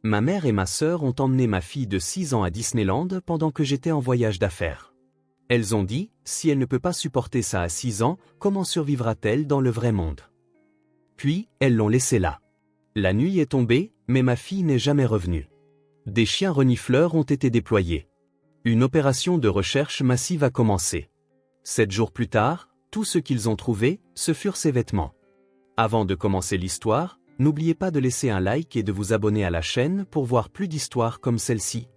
Ma mère et ma sœur ont emmené ma fille de 6 ans à Disneyland pendant que j'étais en voyage d'affaires. Elles ont dit, si elle ne peut pas supporter ça à 6 ans, comment survivra-t-elle dans le vrai monde? Puis, elles l'ont laissée là. La nuit est tombée, mais ma fille n'est jamais revenue. Des chiens renifleurs ont été déployés. Une opération de recherche massive a commencé. 7 jours plus tard, tout ce qu'ils ont trouvé, ce furent ses vêtements. Avant de commencer l'histoire, n'oubliez pas de laisser un like et de vous abonner à la chaîne pour voir plus d'histoires comme celle-ci.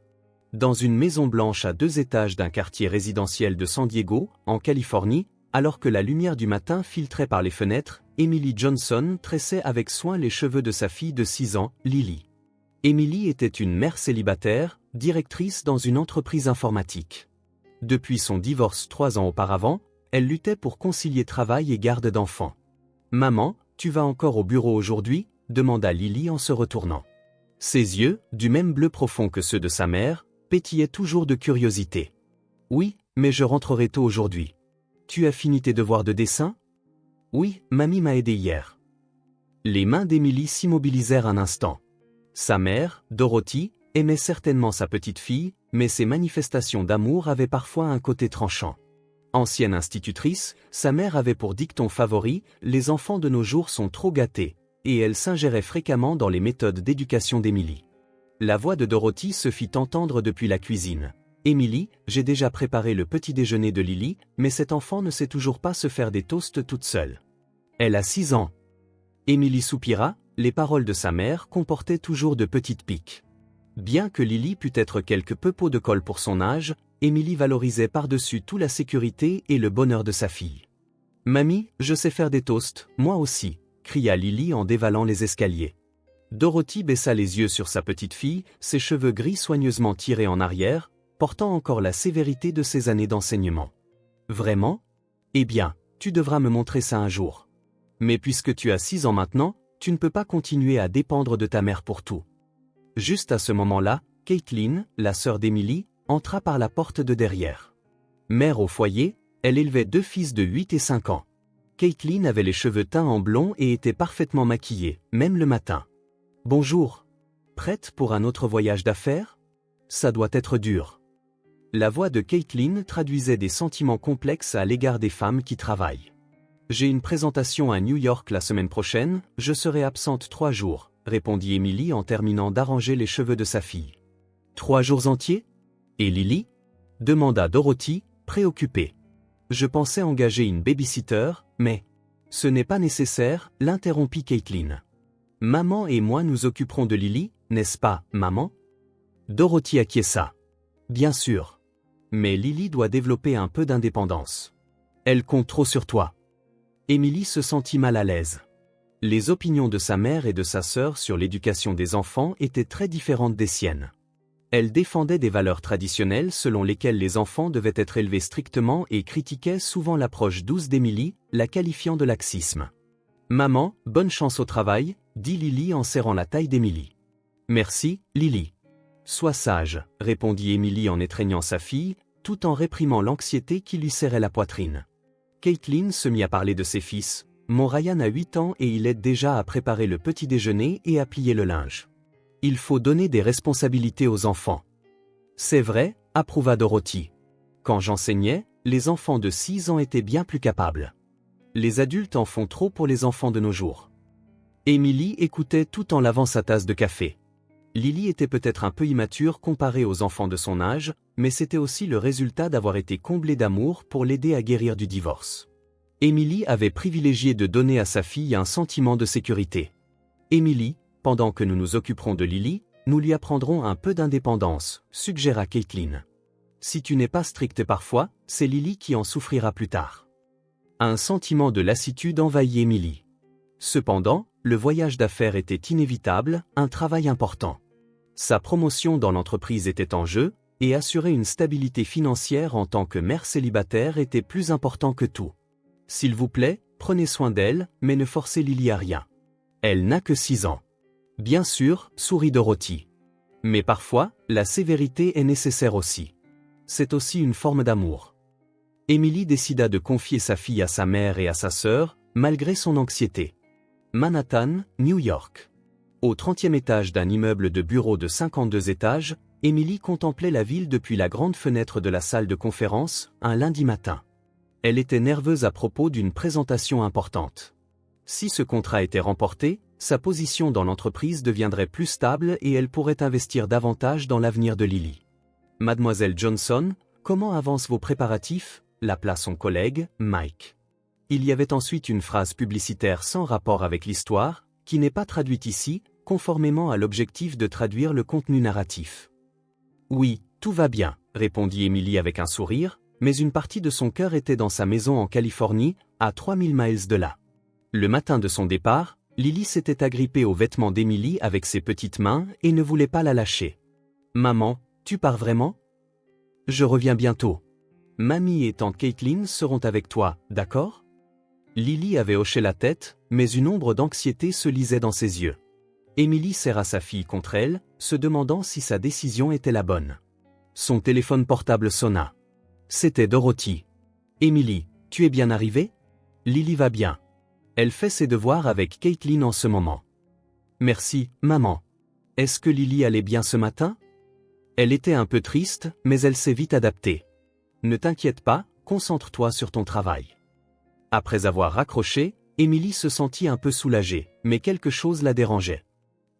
Dans une maison blanche à 2 étages d'un quartier résidentiel de San Diego, en Californie, alors que la lumière du matin filtrait par les fenêtres, Emily Johnson tressait avec soin les cheveux de sa fille de 6 ans, Lily. Emily était une mère célibataire, directrice dans une entreprise informatique. Depuis son divorce 3 ans auparavant, elle luttait pour concilier travail et garde d'enfants. « Maman, tu vas encore au bureau aujourd'hui ?» demanda Lily en se retournant. Ses yeux, du même bleu profond que ceux de sa mère, pétillaient toujours de curiosité. « Oui, mais je rentrerai tôt aujourd'hui. Tu as fini tes devoirs de dessin? »« Oui, mamie m'a aidé hier. » Les mains d'Emily s'immobilisèrent un instant. Sa mère, Dorothy, aimait certainement sa petite fille, mais ses manifestations d'amour avaient parfois un côté tranchant. Ancienne institutrice, sa mère avait pour dicton favori « Les enfants de nos jours sont trop gâtés », et elle s'ingérait fréquemment dans les méthodes d'éducation d'Emily. La voix de Dorothy se fit entendre depuis la cuisine. « Emily, j'ai déjà préparé le petit déjeuner de Lily, mais cet enfant ne sait toujours pas se faire des toasts toute seule. Elle a 6 ans. » Emily soupira, les paroles de sa mère comportaient toujours de petites piques. Bien que Lily pût être quelque peu pot de colle pour son âge, Emily valorisait par-dessus tout la sécurité et le bonheur de sa fille. « Mamie, je sais faire des toasts, moi aussi !» cria Lily en dévalant les escaliers. Dorothy baissa les yeux sur sa petite fille, ses cheveux gris soigneusement tirés en arrière, portant encore la sévérité de ses années d'enseignement. « Vraiment? Eh bien, tu devras me montrer ça un jour. Mais puisque tu as 6 ans maintenant, tu ne peux pas continuer à dépendre de ta mère pour tout. » Juste à ce moment-là, Caitlin, la sœur d'Emily, entra par la porte de derrière. Mère au foyer, elle élevait 2 fils de 8 et 5 ans. Caitlin avait les cheveux teints en blond et était parfaitement maquillée, même le matin. « Bonjour. Prête pour un autre voyage d'affaires? Ça doit être dur. » La voix de Caitlin traduisait des sentiments complexes à l'égard des femmes qui travaillent. « J'ai une présentation à New York la semaine prochaine, je serai absente 3 jours, répondit Emily en terminant d'arranger les cheveux de sa fille. « 3 jours entiers? Et Lily? Demanda Dorothy, préoccupée. Je pensais engager une babysitter, mais... Ce n'est pas nécessaire, l'interrompit Caitlin. Maman et moi nous occuperons de Lily, n'est-ce pas, maman? Dorothy acquiesça. Bien sûr. Mais Lily doit développer un peu d'indépendance. Elle compte trop sur toi. Emily se sentit mal à l'aise. Les opinions de sa mère et de sa sœur sur l'éducation des enfants étaient très différentes des siennes. Elle défendait des valeurs traditionnelles selon lesquelles les enfants devaient être élevés strictement et critiquait souvent l'approche douce d'Emily, la qualifiant de laxisme. « Maman, bonne chance au travail », dit Lily en serrant la taille d'Emily. « Merci, Lily. »« Sois sage », répondit Emily en étreignant sa fille, tout en réprimant l'anxiété qui lui serrait la poitrine. Caitlin se mit à parler de ses fils. « Mon Ryan a 8 ans et il aide déjà à préparer le petit déjeuner et à plier le linge. Il faut donner des responsabilités aux enfants. » C'est vrai, approuva Dorothy. Quand j'enseignais, les enfants de 6 ans étaient bien plus capables. Les adultes en font trop pour les enfants de nos jours. Emily écoutait tout en lavant sa tasse de café. Lily était peut-être un peu immature comparée aux enfants de son âge, mais c'était aussi le résultat d'avoir été comblée d'amour pour l'aider à guérir du divorce. Emily avait privilégié de donner à sa fille un sentiment de sécurité. Emily, pendant que nous nous occuperons de Lily, nous lui apprendrons un peu d'indépendance, suggéra Caitlin. Si tu n'es pas stricte parfois, c'est Lily qui en souffrira plus tard. Un sentiment de lassitude envahit Emily. Cependant, le voyage d'affaires était inévitable, un travail important. Sa promotion dans l'entreprise était en jeu, et assurer une stabilité financière en tant que mère célibataire était plus important que tout. S'il vous plaît, prenez soin d'elle, mais ne forcez Lily à rien. Elle n'a que 6 ans. Bien sûr, sourit Dorothy. Mais parfois, la sévérité est nécessaire aussi. C'est aussi une forme d'amour. Emily décida de confier sa fille à sa mère et à sa sœur, malgré son anxiété. Manhattan, New York. Au 30e étage d'un immeuble de bureaux de 52 étages, Émilie contemplait la ville depuis la grande fenêtre de la salle de conférence, un lundi matin. Elle était nerveuse à propos d'une présentation importante. Si ce contrat était remporté, sa position dans l'entreprise deviendrait plus stable et elle pourrait investir davantage dans l'avenir de Lily. « Mademoiselle Johnson, comment avancent vos préparatifs ?» l'appela son collègue, Mike. Il y avait ensuite une phrase publicitaire sans rapport avec l'histoire, qui n'est pas traduite ici, conformément à l'objectif de traduire le contenu narratif. « Oui, tout va bien, » répondit Émilie avec un sourire, mais une partie de son cœur était dans sa maison en Californie, à 3000 miles de là. Le matin de son départ, Lily s'était agrippée aux vêtements d'Émilie avec ses petites mains et ne voulait pas la lâcher. « Maman, tu pars vraiment ? Je reviens bientôt. Mamie et tante Caitlin seront avec toi, d'accord ?» Lily avait hoché la tête, mais une ombre d'anxiété se lisait dans ses yeux. Émilie serra sa fille contre elle, se demandant si sa décision était la bonne. Son téléphone portable sonna. C'était Dorothy. « Émilie, tu es bien arrivée ? Lily va bien. Elle fait ses devoirs avec Caitlin en ce moment. »« Merci, maman. Est-ce que Lily allait bien ce matin ? » Elle était un peu triste, mais elle s'est vite adaptée. « Ne t'inquiète pas, concentre-toi sur ton travail. » Après avoir raccroché, Émilie se sentit un peu soulagée, mais quelque chose la dérangeait.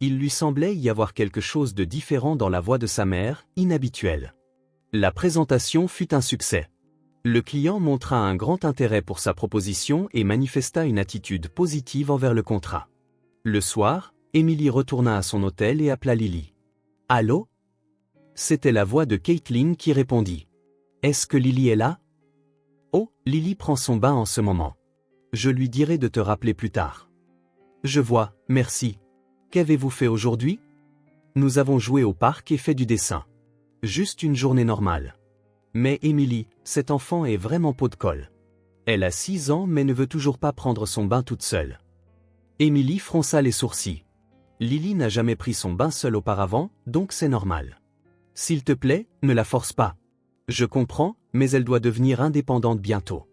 Il lui semblait y avoir quelque chose de différent dans la voix de sa mère, inhabituelle. La présentation fut un succès. Le client montra un grand intérêt pour sa proposition et manifesta une attitude positive envers le contrat. Le soir, Émilie retourna à son hôtel et appela Lily. « Allô ?» C'était la voix de Caitlin qui répondit. « Est-ce que Lily est là ? » « Oh, Lily prend son bain en ce moment. Je lui dirai de te rappeler plus tard. »« Je vois, merci. Qu'avez-vous fait aujourd'hui ? » ?»« Nous avons joué au parc et fait du dessin. Juste une journée normale. Mais Émilie, cet enfant est vraiment pot de colle. Elle a 6 ans mais ne veut toujours pas prendre son bain toute seule. » Émilie fronça les sourcils. Lily n'a jamais pris son bain seule auparavant, donc c'est normal. « S'il te plaît, ne la force pas. Je comprends, mais elle doit devenir indépendante bientôt. »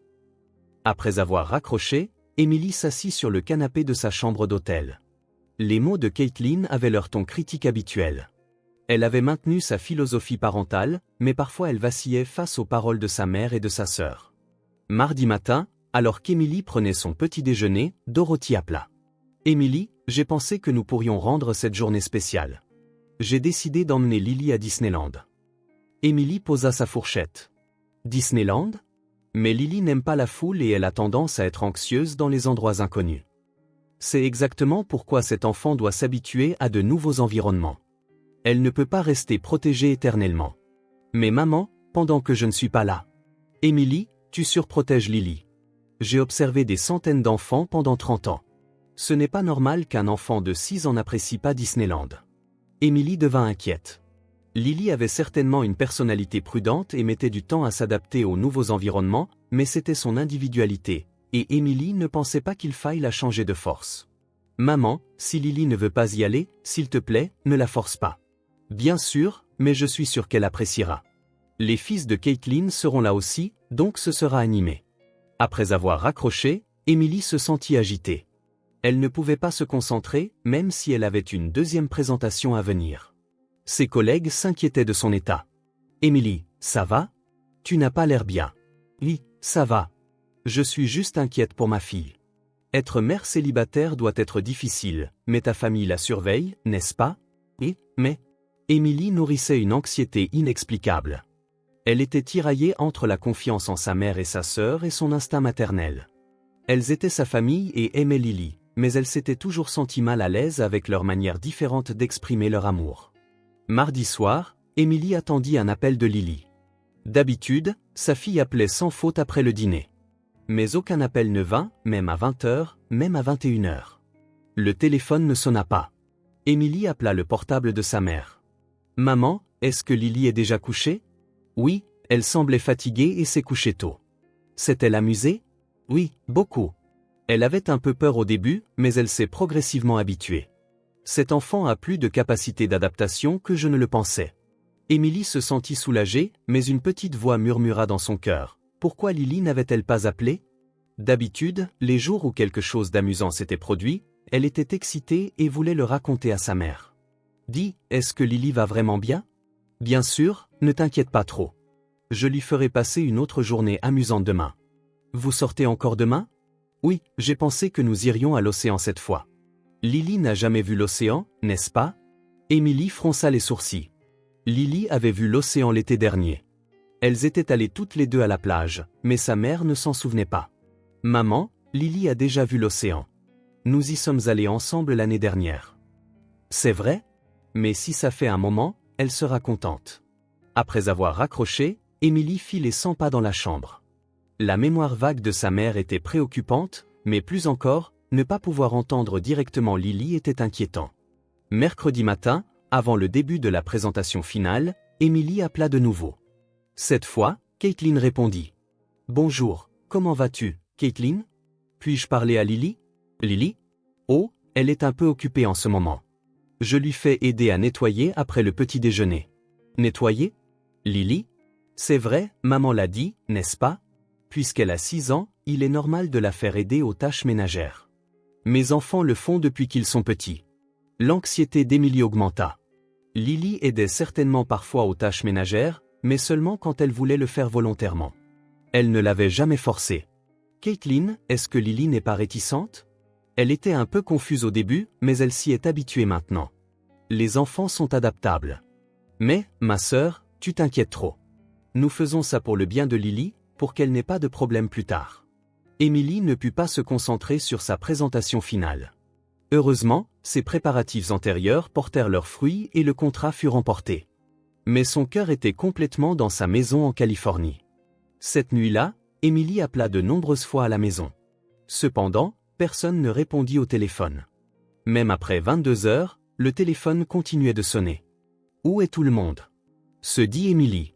Après avoir raccroché, Émilie s'assit sur le canapé de sa chambre d'hôtel. Les mots de Caitlin avaient leur ton critique habituel. Elle avait maintenu sa philosophie parentale, mais parfois elle vacillait face aux paroles de sa mère et de sa sœur. Mardi matin, alors qu'Émilie prenait son petit déjeuner, Dorothy appela. « Émilie, j'ai pensé que nous pourrions rendre cette journée spéciale. J'ai décidé d'emmener Lily à Disneyland. » Émilie posa sa fourchette. « Disneyland ? Mais Lily n'aime pas la foule et elle a tendance à être anxieuse dans les endroits inconnus. C'est exactement pourquoi cet enfant doit s'habituer à de nouveaux environnements. Elle ne peut pas rester protégée éternellement. Mais maman, pendant que je ne suis pas là. Émilie, tu surprotèges Lily. J'ai observé des centaines d'enfants pendant 30 ans. Ce n'est pas normal qu'un enfant de 6 ans n'apprécie pas Disneyland. » Émilie devint inquiète. Lily avait certainement une personnalité prudente et mettait du temps à s'adapter aux nouveaux environnements, mais c'était son individualité, et Émilie ne pensait pas qu'il faille la changer de force. « Maman, si Lily ne veut pas y aller, s'il te plaît, ne la force pas. »« Bien sûr, mais je suis sûre qu'elle appréciera. Les fils de Caitlin seront là aussi, donc ce sera animé. » Après avoir raccroché, Émilie se sentit agitée. Elle ne pouvait pas se concentrer, même si elle avait une deuxième présentation à venir. Ses collègues s'inquiétaient de son état. « Émilie, ça va ? Tu n'as pas l'air bien. »« Oui, ça va. Je suis juste inquiète pour ma fille. Être mère célibataire doit être difficile, mais ta famille la surveille, n'est-ce pas ? » Mais... Émilie nourrissait une anxiété inexplicable. Elle était tiraillée entre la confiance en sa mère et sa sœur et son instinct maternel. Elles étaient sa famille et aimaient Lily, mais elle s'était toujours sentie mal à l'aise avec leur manière différente d'exprimer leur amour. Mardi soir, Émilie attendit un appel de Lily. D'habitude, sa fille appelait sans faute après le dîner. Mais aucun appel ne vint, même à 20h, même à 21h. Le téléphone ne sonna pas. Émilie appela le portable de sa mère. « Maman, est-ce que Lily est déjà couchée ? » Oui, elle semblait fatiguée et s'est couchée tôt. « S'est-elle amusée ? » Oui, beaucoup. Elle avait un peu peur au début, mais elle s'est progressivement habituée. Cet enfant a plus de capacité d'adaptation que je ne le pensais. Émilie se sentit soulagée, mais une petite voix murmura dans son cœur. Pourquoi Lily n'avait-elle pas appelé ? D'habitude, les jours où quelque chose d'amusant s'était produit, Elle était excitée et voulait le raconter à sa mère. Dis, est-ce que Lily va vraiment bien? Bien sûr, ne t'inquiète pas trop. Je lui ferai passer une autre journée amusante demain. Vous sortez encore demain? Oui, j'ai pensé que nous irions à l'océan cette fois. Lily n'a jamais vu l'océan, n'est-ce pas? Émilie fronça les sourcils. Lily avait vu l'océan l'été dernier. Elles étaient allées toutes les deux à la plage, mais sa mère ne s'en souvenait pas. Maman, Lily a déjà vu l'océan. Nous y sommes allés ensemble l'année dernière. C'est vrai? Mais si ça fait un moment, elle sera contente. Après avoir raccroché, Émilie fit les 100 pas dans la chambre. La mémoire vague de sa mère était préoccupante, mais plus encore, ne pas pouvoir entendre directement Lily était inquiétant. Mercredi matin, avant le début de la présentation finale, Émilie appela de nouveau. Cette fois, Caitlin répondit. « Bonjour, comment vas-tu, Caitlin? Puis-je parler à Lily? Lily? Oh, elle est un peu occupée en ce moment. Je lui fais aider à nettoyer après le petit déjeuner. » Nettoyer? Lily? C'est vrai, maman l'a dit, n'est-ce pas? Puisqu'elle a 6 ans, il est normal de la faire aider aux tâches ménagères. Mes enfants le font depuis qu'ils sont petits. L'anxiété d'Émilie augmenta. Lily aidait certainement parfois aux tâches ménagères, mais seulement quand elle voulait le faire volontairement. Elle ne l'avait jamais forcé. Caitlin, est-ce que Lily n'est pas réticente? Elle était un peu confuse au début, mais elle s'y est habituée maintenant. Les enfants sont adaptables. Mais, ma sœur, tu t'inquiètes trop. Nous faisons ça pour le bien de Lily, pour qu'elle n'ait pas de problème plus tard. Émilie ne put pas se concentrer sur sa présentation finale. Heureusement, ses préparatifs antérieurs portèrent leurs fruits et le contrat fut remporté. Mais son cœur était complètement dans sa maison en Californie. Cette nuit-là, Émilie appela de nombreuses fois à la maison. Cependant, personne ne répondit au téléphone. Même après 22 heures, le téléphone continuait de sonner. Où est tout le monde? Se dit Émilie.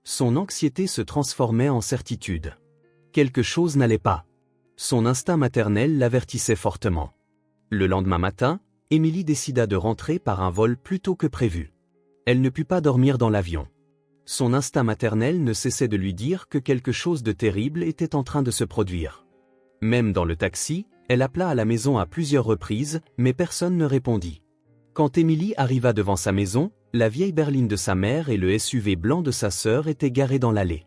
Son anxiété se transformait en certitude. Quelque chose n'allait pas. Son instinct maternel l'avertissait fortement. Le lendemain matin, Émilie décida de rentrer par un vol plus tôt que prévu. Elle ne put pas dormir dans l'avion. Son instinct maternel ne cessait de lui dire que quelque chose de terrible était en train de se produire. Même dans le taxi, elle appela à la maison à plusieurs reprises, mais personne ne répondit. Quand Émilie arriva devant sa maison, la vieille berline de sa mère et le SUV blanc de sa sœur étaient garés dans l'allée.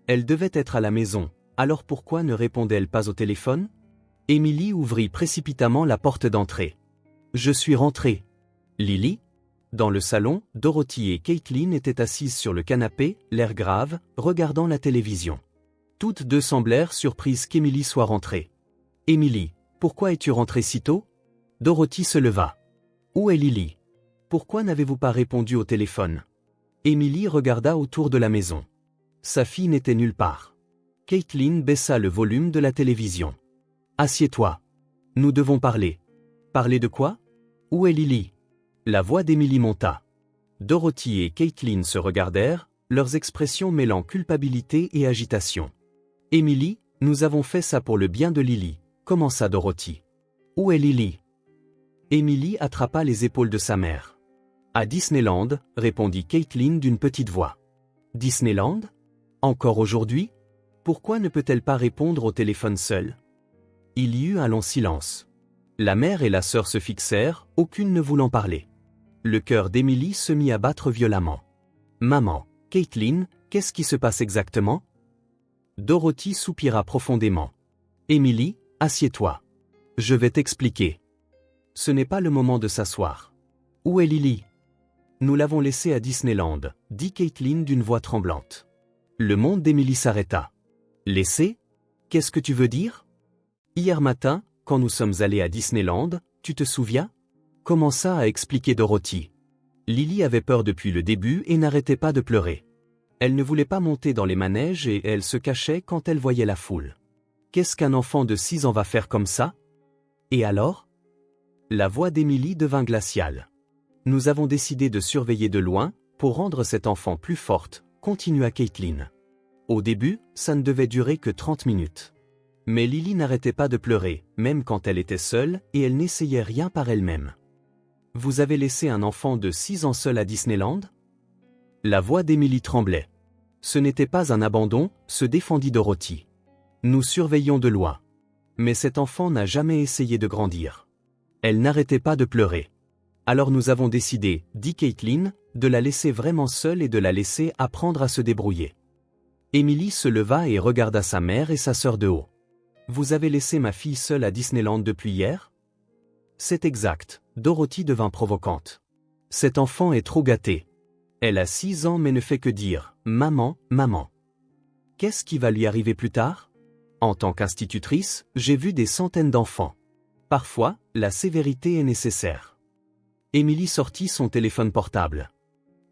Elle devait être à la maison, alors pourquoi ne répondait-elle pas au téléphone? Émilie ouvrit précipitamment la porte d'entrée. « Je suis rentrée. » Lily? Dans le salon, Dorothy et Caitlin étaient assises sur le canapé, l'air grave, regardant la télévision. Toutes deux semblèrent surprises qu'Émilie soit rentrée. « Émilie, pourquoi es-tu rentrée si tôt? » Dorothy se leva. « Où est Lily? Pourquoi n'avez-vous pas répondu au téléphone? » Émilie regarda autour de la maison. Sa fille n'était nulle part. Caitlin baissa le volume de la télévision. « Assieds-toi. Nous devons parler. » « Parler de quoi? Où est Lily? » La voix d'Émilie monta. Dorothy et Caitlin se regardèrent, leurs expressions mêlant culpabilité et agitation. « Émilie, nous avons fait ça pour le bien de Lily, » commença Dorothy. « Où est Lily? » Émilie attrapa les épaules de sa mère. « À Disneyland, » répondit Caitlin d'une petite voix. « Disneyland? Encore aujourd'hui? Pourquoi ne peut-elle pas répondre au téléphone seule? » Il y eut un long silence. La mère et la sœur se fixèrent, aucune ne voulant parler. Le cœur d'Émilie se mit à battre violemment. « Maman, Caitlin, qu'est-ce qui se passe exactement? » Dorothy soupira profondément. « Émilie, assieds-toi. Je vais t'expliquer. » Ce n'est pas le moment de s'asseoir. « Où est Lily? » Nous l'avons laissée à Disneyland, dit Caitlin d'une voix tremblante. Le monde d'Émilie s'arrêta. « Laissée? Qu'est-ce que tu veux dire? Hier matin, quand nous sommes allés à Disneyland, tu te souviens? » Commença à expliquer Dorothy. Lily avait peur depuis le début et n'arrêtait pas de pleurer. Elle ne voulait pas monter dans les manèges et elle se cachait quand elle voyait la foule. Qu'est-ce qu'un enfant de 6 ans va faire comme ça? Et alors? La voix d'Émilie devint glaciale. Nous avons décidé de surveiller de loin, pour rendre cette enfant plus forte, continua Caitlin. Au début, ça ne devait durer que 30 minutes. Mais Lily n'arrêtait pas de pleurer, même quand elle était seule, et elle n'essayait rien par elle-même. « Vous avez laissé un enfant de 6 ans seul à Disneyland? » La voix d'Émilie tremblait. « Ce n'était pas un abandon, » se défendit Dorothy. « Nous surveillons de loin. Mais cet enfant n'a jamais essayé de grandir. Elle n'arrêtait pas de pleurer. Alors nous avons décidé, dit Caitlin, de la laisser vraiment seule et de la laisser apprendre à se débrouiller. Emily se leva et regarda sa mère et sa sœur de haut. Vous avez laissé ma fille seule à Disneyland depuis hier? C'est exact, Dorothy devint provocante. Cet enfant est trop gâté. Elle a 6 ans mais ne fait que dire « Maman, maman ». Qu'est-ce qui va lui arriver plus tard? En tant qu'institutrice, j'ai vu des centaines d'enfants. Parfois, la sévérité est nécessaire. Emily sortit son téléphone portable.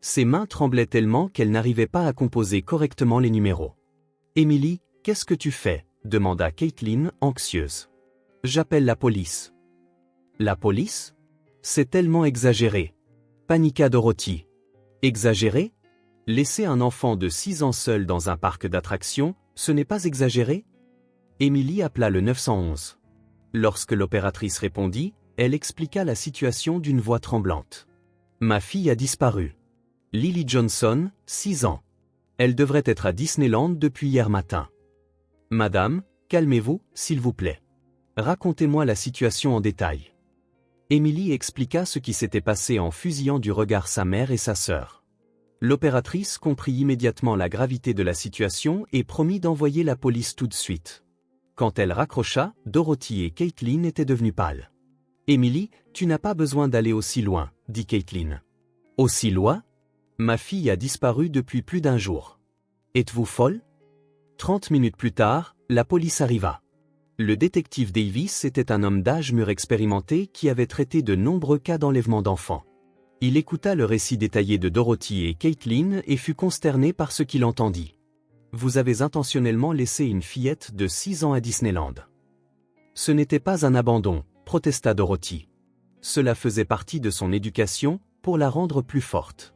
Ses mains tremblaient tellement qu'elle n'arrivait pas à composer correctement les numéros. « Emily, qu'est-ce que tu fais ?» demanda Caitlin, anxieuse. « J'appelle la police. »« La police? C'est tellement exagéré. » Paniqua Dorothy. « Exagéré? Laisser un enfant de 6 ans seul dans un parc d'attractions, ce n'est pas exagéré? » Emily appela le 911. Lorsque l'opératrice répondit, elle expliqua la situation d'une voix tremblante. « Ma fille a disparu. Lily Johnson, 6 ans. Elle devrait être à Disneyland depuis hier matin. » « Madame, calmez-vous, s'il vous plaît. Racontez-moi la situation en détail. » Emily expliqua ce qui s'était passé en fusillant du regard sa mère et sa sœur. L'opératrice comprit immédiatement la gravité de la situation et promit d'envoyer la police tout de suite. Quand elle raccrocha, Dorothy et Caitlin étaient devenues pâles. « Emily, tu n'as pas besoin d'aller aussi loin, » dit Caitlin. « Aussi loin? Ma fille a disparu depuis plus d'1 jour. Êtes-vous folle? » 30 minutes plus tard, la police arriva. Le détective Davis était un homme d'âge mûr expérimenté qui avait traité de nombreux cas d'enlèvement d'enfants. Il écouta le récit détaillé de Dorothy et Caitlin et fut consterné par ce qu'il entendit. « Vous avez intentionnellement laissé une fillette de 6 ans à Disneyland. » « Ce n'était pas un abandon, » protesta Dorothy. « Cela faisait partie de son éducation, pour la rendre plus forte. »«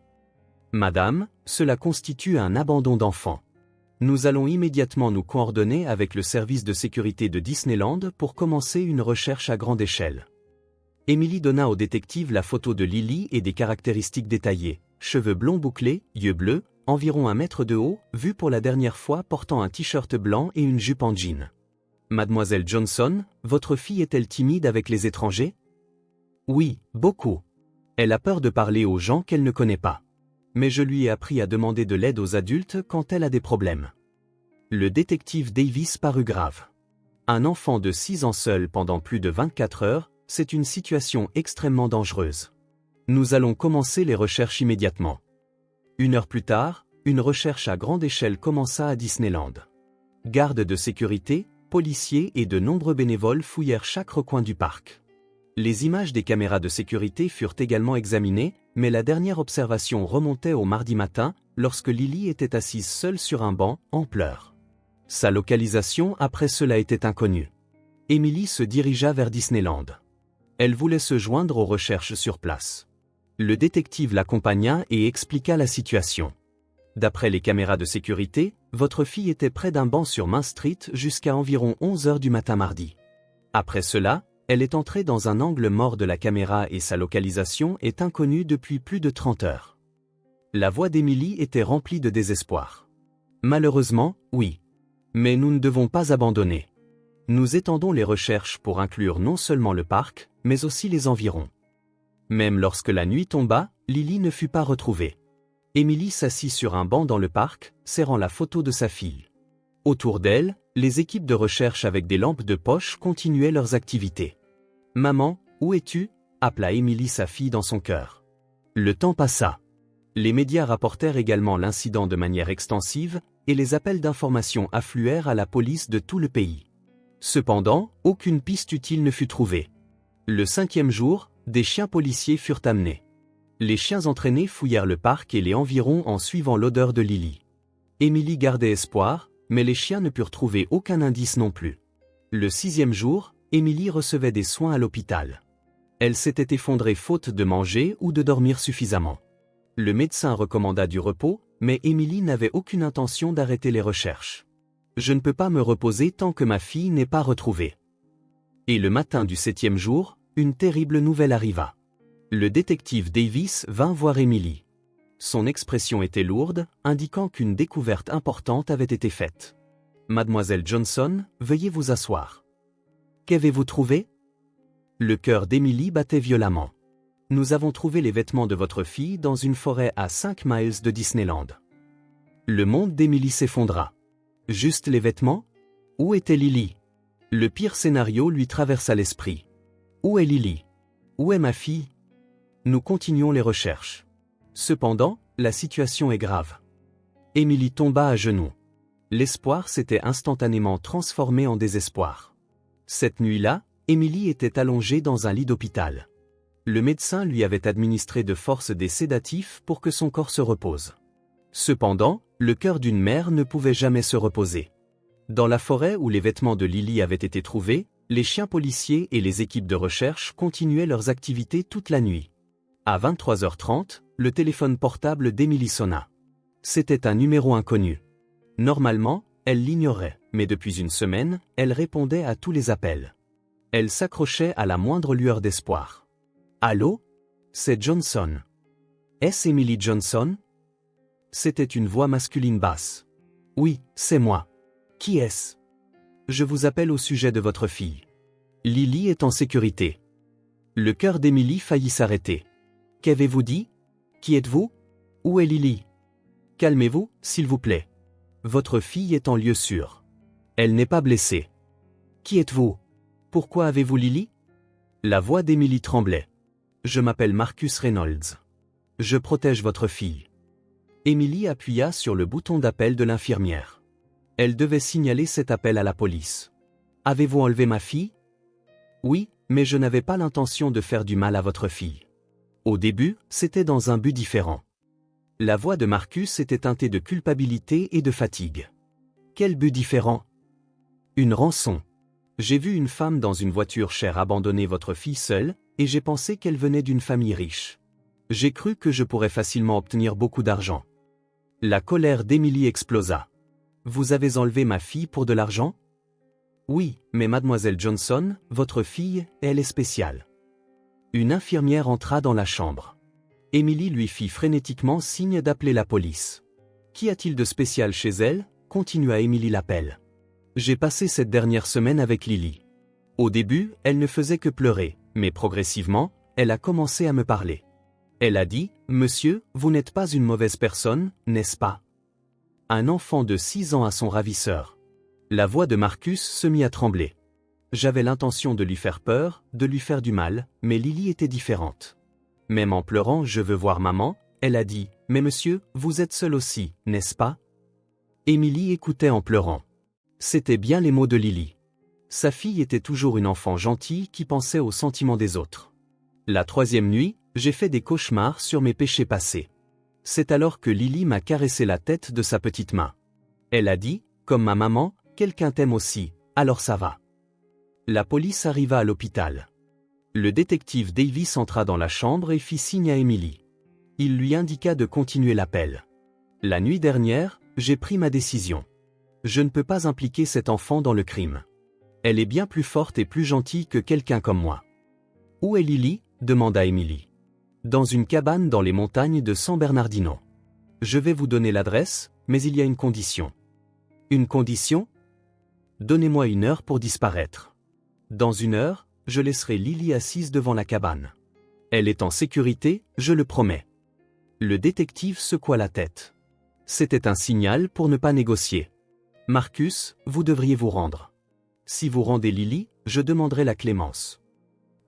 Madame, cela constitue un abandon d'enfant. Nous allons immédiatement nous coordonner avec le service de sécurité de Disneyland pour commencer une recherche à grande échelle. » Emily donna au détective la photo de Lily et des caractéristiques détaillées. Cheveux blonds bouclés, yeux bleus, environ 1 mètre de haut, vue pour la dernière fois portant un t-shirt blanc et une jupe en jean. « Mademoiselle Johnson, votre fille est-elle timide avec les étrangers? » « Oui, beaucoup. Elle a peur de parler aux gens qu'elle ne connaît pas. Mais je lui ai appris à demander de l'aide aux adultes quand elle a des problèmes. » Le détective Davis parut grave. Un enfant de 6 ans seul pendant plus de 24 heures, c'est une situation extrêmement dangereuse. Nous allons commencer les recherches immédiatement. 1 heure plus tard, une recherche à grande échelle commença à Disneyland. Gardes de sécurité, policiers et de nombreux bénévoles fouillèrent chaque recoin du parc. Les images des caméras de sécurité furent également examinées, mais la dernière observation remontait au mardi matin, lorsque Lily était assise seule sur un banc, en pleurs. Sa localisation après cela était inconnue. Emily se dirigea vers Disneyland. Elle voulait se joindre aux recherches sur place. Le détective l'accompagna et expliqua la situation. D'après les caméras de sécurité, votre fille était près d'un banc sur Main Street jusqu'à environ 11 heures du matin mardi. Après cela, elle est entrée dans un angle mort de la caméra et sa localisation est inconnue depuis plus de 30 heures. La voix d'Emily était remplie de désespoir. Malheureusement, oui. Mais nous ne devons pas abandonner. Nous étendons les recherches pour inclure non seulement le parc, mais aussi les environs. Même lorsque la nuit tomba, Lily ne fut pas retrouvée. Emily s'assit sur un banc dans le parc, serrant la photo de sa fille. Autour d'elle, les équipes de recherche avec des lampes de poche continuaient leurs activités. « Maman, où es-tu » appela Emily sa fille dans son cœur. Le temps passa. Les médias rapportèrent également l'incident de manière extensive, et les appels d'information affluèrent à la police de tout le pays. Cependant, aucune piste utile ne fut trouvée. Le 5e jour, des chiens policiers furent amenés. Les chiens entraînés fouillèrent le parc et les environs en suivant l'odeur de Lily. Emily gardait espoir, mais les chiens ne purent trouver aucun indice non plus. Le 6e jour, Emily recevait des soins à l'hôpital. Elle s'était effondrée faute de manger ou de dormir suffisamment. Le médecin recommanda du repos, mais Emily n'avait aucune intention d'arrêter les recherches. « Je ne peux pas me reposer tant que ma fille n'est pas retrouvée. » Et le matin du 7e jour, une terrible nouvelle arriva. Le détective Davis vint voir Emily. Son expression était lourde, indiquant qu'une découverte importante avait été faite. « Mademoiselle Johnson, veuillez vous asseoir. Qu'avez-vous trouvé » Le cœur d'Emily battait violemment. Nous avons trouvé les vêtements de votre fille dans une forêt à 5 miles de Disneyland. Le monde d'Emily s'effondra. Juste les vêtements? Où était Lily? Le pire scénario lui traversa l'esprit. Où est Lily? Où est ma fille? Nous continuons les recherches. Cependant, la situation est grave. Emily tomba à genoux. L'espoir s'était instantanément transformé en désespoir. Cette nuit-là, Emily était allongée dans un lit d'hôpital. Le médecin lui avait administré de force des sédatifs pour que son corps se repose. Cependant, le cœur d'une mère ne pouvait jamais se reposer. Dans la forêt où les vêtements de Lily avaient été trouvés, les chiens policiers et les équipes de recherche continuaient leurs activités toute la nuit. À 23h30, le téléphone portable d'Emily sonna. C'était un numéro inconnu. Normalement, elle l'ignorait, mais depuis une semaine, elle répondait à tous les appels. Elle s'accrochait à la moindre lueur d'espoir. Allô? C'est Johnson. Est-ce Emily Johnson? C'était une voix masculine basse. Oui, c'est moi. Qui est-ce? Je vous appelle au sujet de votre fille. Lily est en sécurité. Le cœur d'Emily faillit s'arrêter. Qu'avez-vous dit? Qui êtes-vous? Où est Lily? Calmez-vous, s'il vous plaît. Votre fille est en lieu sûr. Elle n'est pas blessée. Qui êtes-vous? Pourquoi avez-vous Lily? La voix d'Emily tremblait. Je m'appelle Marcus Reynolds. Je protège votre fille. Emily appuya sur le bouton d'appel de l'infirmière. Elle devait signaler cet appel à la police. Avez-vous enlevé ma fille? Oui, mais je n'avais pas l'intention de faire du mal à votre fille. Au début, c'était dans un but différent. La voix de Marcus était teintée de culpabilité et de fatigue. Quel but différent? Une rançon. J'ai vu une femme dans une voiture chère abandonner votre fille seule, et j'ai pensé qu'elle venait d'une famille riche. J'ai cru que je pourrais facilement obtenir beaucoup d'argent. La colère d'Emily explosa. Vous avez enlevé ma fille pour de l'argent? Oui, mais mademoiselle Johnson, votre fille, elle est spéciale. Une infirmière entra dans la chambre. Emily lui fit frénétiquement signe d'appeler la police. Qu'y a-t-il de spécial chez elle? Continua Emily l'appel. J'ai passé cette dernière semaine avec Lily. Au début, elle ne faisait que pleurer, mais progressivement, elle a commencé à me parler. Elle a dit, « Monsieur, vous n'êtes pas une mauvaise personne, n'est-ce pas ?» Un enfant de 6 ans à son ravisseur. La voix de Marcus se mit à trembler. J'avais l'intention de lui faire peur, de lui faire du mal, mais Lily était différente. Même en pleurant « Je veux voir maman », elle a dit, « Mais monsieur, vous êtes seul aussi, n'est-ce pas ?» Emily écoutait en pleurant. C'étaient bien les mots de Lily. Sa fille était toujours une enfant gentille qui pensait aux sentiments des autres. La 3e nuit, j'ai fait des cauchemars sur mes péchés passés. C'est alors que Lily m'a caressé la tête de sa petite main. Elle a dit, comme ma maman, quelqu'un t'aime aussi, alors ça va. La police arriva à l'hôpital. Le détective Davis entra dans la chambre et fit signe à Emily. Il lui indiqua de continuer l'appel. La nuit dernière, j'ai pris ma décision. Je ne peux pas impliquer cet enfant dans le crime. Elle est bien plus forte et plus gentille que quelqu'un comme moi. Où est Lily? Demanda Emily. Dans une cabane dans les montagnes de San Bernardino. Je vais vous donner l'adresse, mais il y a une condition. Une condition? Donnez-moi 1 heure pour disparaître. Dans 1 heure, je laisserai Lily assise devant la cabane. Elle est en sécurité, je le promets. Le détective secoua la tête. C'était un signal pour ne pas négocier. Marcus, vous devriez vous rendre. Si vous rendez Lily, je demanderai la clémence.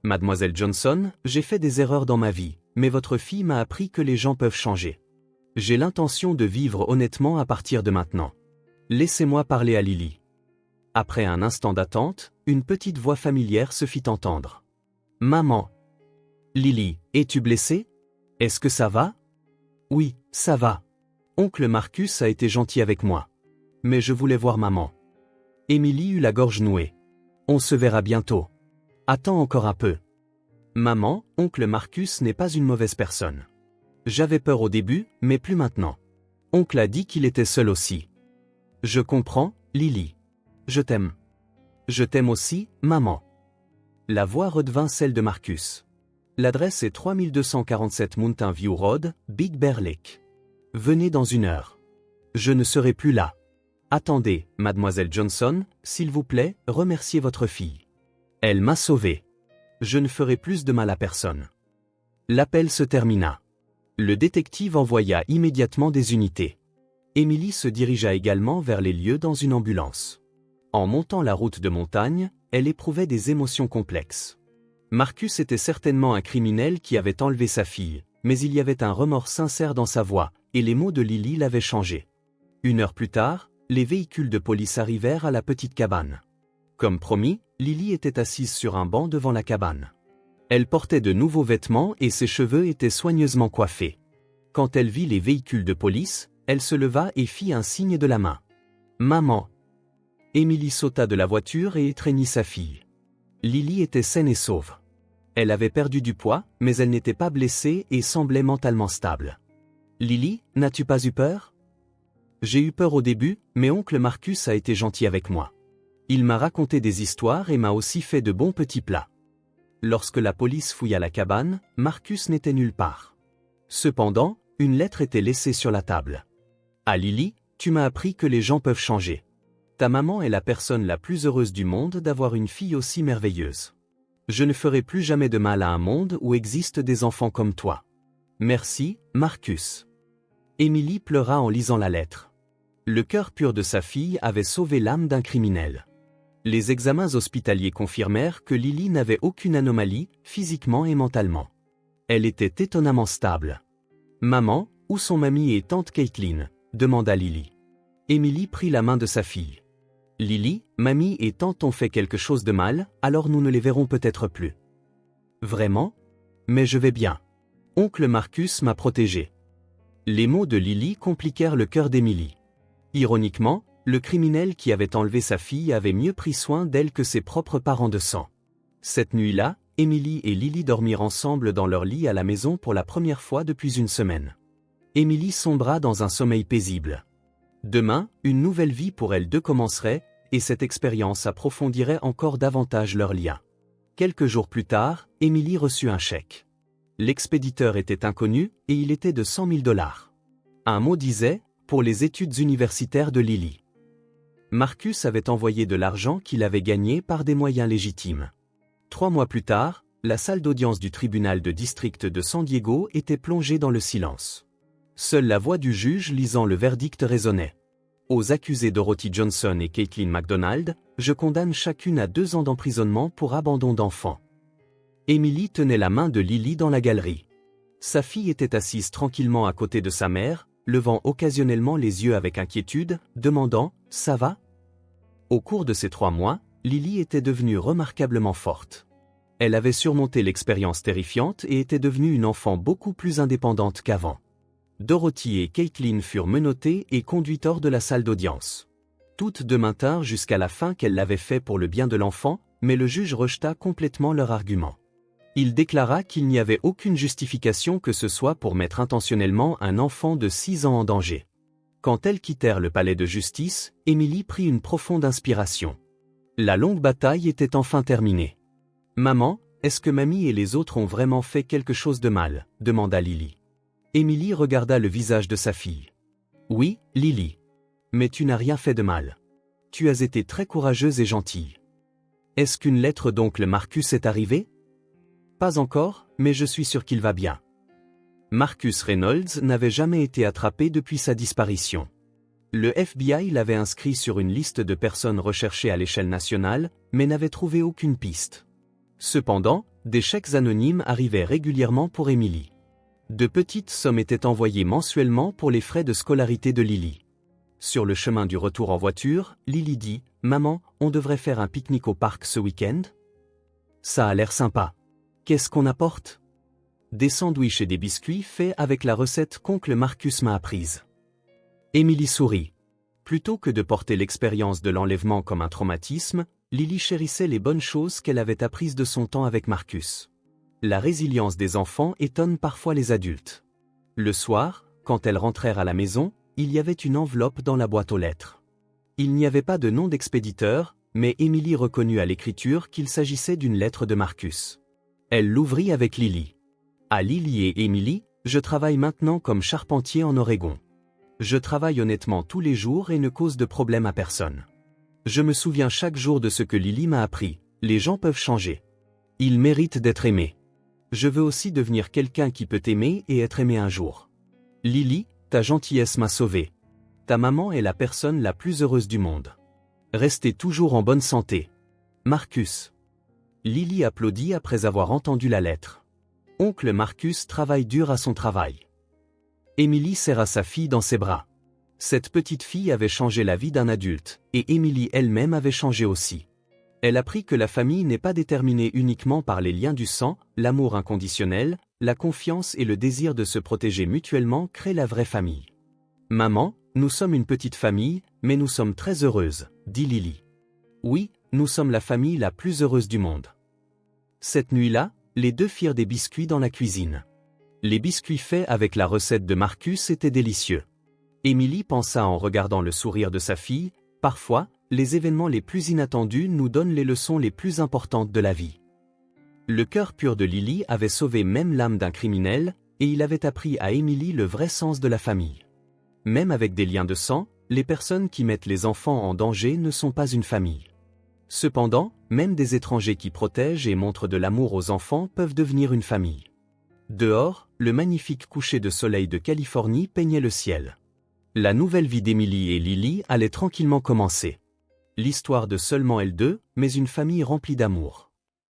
Mademoiselle Johnson, j'ai fait des erreurs dans ma vie, mais votre fille m'a appris que les gens peuvent changer. J'ai l'intention de vivre honnêtement à partir de maintenant. Laissez-moi parler à Lily. Après un instant d'attente, une petite voix familière se fit entendre. Maman. Lily, es-tu blessée? Est-ce que ça va? Oui, ça va. Oncle Marcus a été gentil avec moi. Mais je voulais voir maman. Emily eut la gorge nouée. On se verra bientôt. Attends encore un peu. Maman, oncle Marcus n'est pas une mauvaise personne. J'avais peur au début, mais plus maintenant. Oncle a dit qu'il était seul aussi. Je comprends, Lily. Je t'aime. Je t'aime aussi, maman. La voix redevint celle de Marcus. L'adresse est 3247 Mountain View Road, Big Bear Lake. Venez dans 1 heure. Je ne serai plus là. Attendez, mademoiselle Johnson, s'il vous plaît, remerciez votre fille. Elle m'a sauvé. Je ne ferai plus de mal à personne. L'appel se termina. Le détective envoya immédiatement des unités. Emily se dirigea également vers les lieux dans une ambulance. En montant la route de montagne, elle éprouvait des émotions complexes. Marcus était certainement un criminel qui avait enlevé sa fille, mais il y avait un remords sincère dans sa voix, et les mots de Lily l'avaient changé. 1 heure plus tard, les véhicules de police arrivèrent à la petite cabane. Comme promis, Lily était assise sur un banc devant la cabane. Elle portait de nouveaux vêtements et ses cheveux étaient soigneusement coiffés. Quand elle vit les véhicules de police, elle se leva et fit un signe de la main. « Maman !» Emily sauta de la voiture et étreignit sa fille. Lily était saine et sauve. Elle avait perdu du poids, mais elle n'était pas blessée et semblait mentalement stable. « Lily, n'as-tu pas eu peur ?»« J'ai eu peur au début, mais oncle Marcus a été gentil avec moi. Il m'a raconté des histoires et m'a aussi fait de bons petits plats. » Lorsque la police fouilla la cabane, Marcus n'était nulle part. Cependant, une lettre était laissée sur la table. « À Lily, tu m'as appris que les gens peuvent changer. Ta maman est la personne la plus heureuse du monde d'avoir une fille aussi merveilleuse. Je ne ferai plus jamais de mal à un monde où existent des enfants comme toi. Merci, Marcus. » Emily pleura en lisant la lettre. Le cœur pur de sa fille avait sauvé l'âme d'un criminel. Les examens hospitaliers confirmèrent que Lily n'avait aucune anomalie, physiquement et mentalement. Elle était étonnamment stable. « Maman, où sont mamie et tante Caitlin ?» demanda Lily. Emily prit la main de sa fille. « Lily, mamie et tante ont fait quelque chose de mal, alors nous ne les verrons peut-être plus. »« Vraiment ? Mais je vais bien. Oncle Marcus m'a protégée. » Les mots de Lily compliquèrent le cœur d'Emily. Ironiquement, le criminel qui avait enlevé sa fille avait mieux pris soin d'elle que ses propres parents de sang. Cette nuit-là, Emily et Lily dormirent ensemble dans leur lit à la maison pour la première fois depuis une semaine. Emily sombra dans un sommeil paisible. Demain, une nouvelle vie pour elles deux commencerait, et cette expérience approfondirait encore davantage leur lien. Quelques jours plus tard, Emily reçut un chèque. L'expéditeur était inconnu, et il était de 100 000 $. Un mot disait « pour les études universitaires de Lily ». Marcus avait envoyé de l'argent qu'il avait gagné par des moyens légitimes. 3 mois plus tard, la salle d'audience du tribunal de district de San Diego était plongée dans le silence. Seule la voix du juge lisant le verdict résonnait. Aux accusés Dorothy Johnson et Caitlin MacDonald, je condamne chacune à 2 ans d'emprisonnement pour abandon d'enfant. Emily tenait la main de Lily dans la galerie. Sa fille était assise tranquillement à côté de sa mère, levant occasionnellement les yeux avec inquiétude, demandant « Ça va ?» Au cours de ces 3 mois, Lily était devenue remarquablement forte. Elle avait surmonté l'expérience terrifiante et était devenue une enfant beaucoup plus indépendante qu'avant. Dorothy et Caitlin furent menottées et conduites hors de la salle d'audience. Toutes deux maintinrent jusqu'à la fin qu'elles l'avaient fait pour le bien de l'enfant, mais le juge rejeta complètement leur argument. Il déclara qu'il n'y avait aucune justification que ce soit pour mettre intentionnellement un enfant de 6 ans en danger. Quand elles quittèrent le palais de justice, Emily prit une profonde inspiration. La longue bataille était enfin terminée. « Maman, est-ce que mamie et les autres ont vraiment fait quelque chose de mal ?» demanda Lily. Emily regarda le visage de sa fille. « Oui, Lily. Mais tu n'as rien fait de mal. Tu as été très courageuse et gentille. Est-ce qu'une lettre d'oncle Marcus est arrivée ? » Pas encore, mais je suis sûr qu'il va bien. Marcus Reynolds n'avait jamais été attrapé depuis sa disparition. Le FBI l'avait inscrit sur une liste de personnes recherchées à l'échelle nationale, mais n'avait trouvé aucune piste. Cependant, des chèques anonymes arrivaient régulièrement pour Emily. De petites sommes étaient envoyées mensuellement pour les frais de scolarité de Lily. Sur le chemin du retour en voiture, Lily dit « Maman, on devrait faire un pique-nique au parc ce week-end ? Ça a l'air sympa. Qu'est-ce qu'on apporte ? » Des sandwichs et des biscuits faits avec la recette qu'oncle Marcus m'a apprise. Emily sourit. Plutôt que de porter l'expérience de l'enlèvement comme un traumatisme, Lily chérissait les bonnes choses qu'elle avait apprises de son temps avec Marcus. La résilience des enfants étonne parfois les adultes. Le soir, quand elles rentrèrent à la maison, il y avait une enveloppe dans la boîte aux lettres. Il n'y avait pas de nom d'expéditeur, mais Emily reconnut à l'écriture qu'il s'agissait d'une lettre de Marcus. Elle l'ouvrit avec Lily. À Lily et Emily, je travaille maintenant comme charpentier en Oregon. Je travaille honnêtement tous les jours et ne cause de problème à personne. Je me souviens chaque jour de ce que Lily m'a appris, les gens peuvent changer. Il mérite d'être aimé. Je veux aussi devenir quelqu'un qui peut aimer et être aimé un jour. Lily, ta gentillesse m'a sauvé. Ta maman est la personne la plus heureuse du monde. Restez toujours en bonne santé. Marcus. Lily applaudit après avoir entendu la lettre. Oncle Marcus travaille dur à son travail. Emily serra sa fille dans ses bras. Cette petite fille avait changé la vie d'un adulte, et Emily elle-même avait changé aussi. Elle apprit que la famille n'est pas déterminée uniquement par les liens du sang, l'amour inconditionnel, la confiance et le désir de se protéger mutuellement créent la vraie famille. Maman, nous sommes une petite famille, mais nous sommes très heureuses, dit Lily. Oui, nous sommes la famille la plus heureuse du monde. Cette nuit-là, les deux firent des biscuits dans la cuisine. Les biscuits faits avec la recette de Marcus étaient délicieux. Emily pensa en regardant le sourire de sa fille, parfois, les événements les plus inattendus nous donnent les leçons les plus importantes de la vie. Le cœur pur de Lily avait sauvé même l'âme d'un criminel, et il avait appris à Emily le vrai sens de la famille. Même avec des liens de sang, les personnes qui mettent les enfants en danger ne sont pas une famille. Cependant, même des étrangers qui protègent et montrent de l'amour aux enfants peuvent devenir une famille. Dehors, le magnifique coucher de soleil de Californie peignait le ciel. La nouvelle vie d'Emily et Lily allait tranquillement commencer. L'histoire de seulement elles deux, mais une famille remplie d'amour.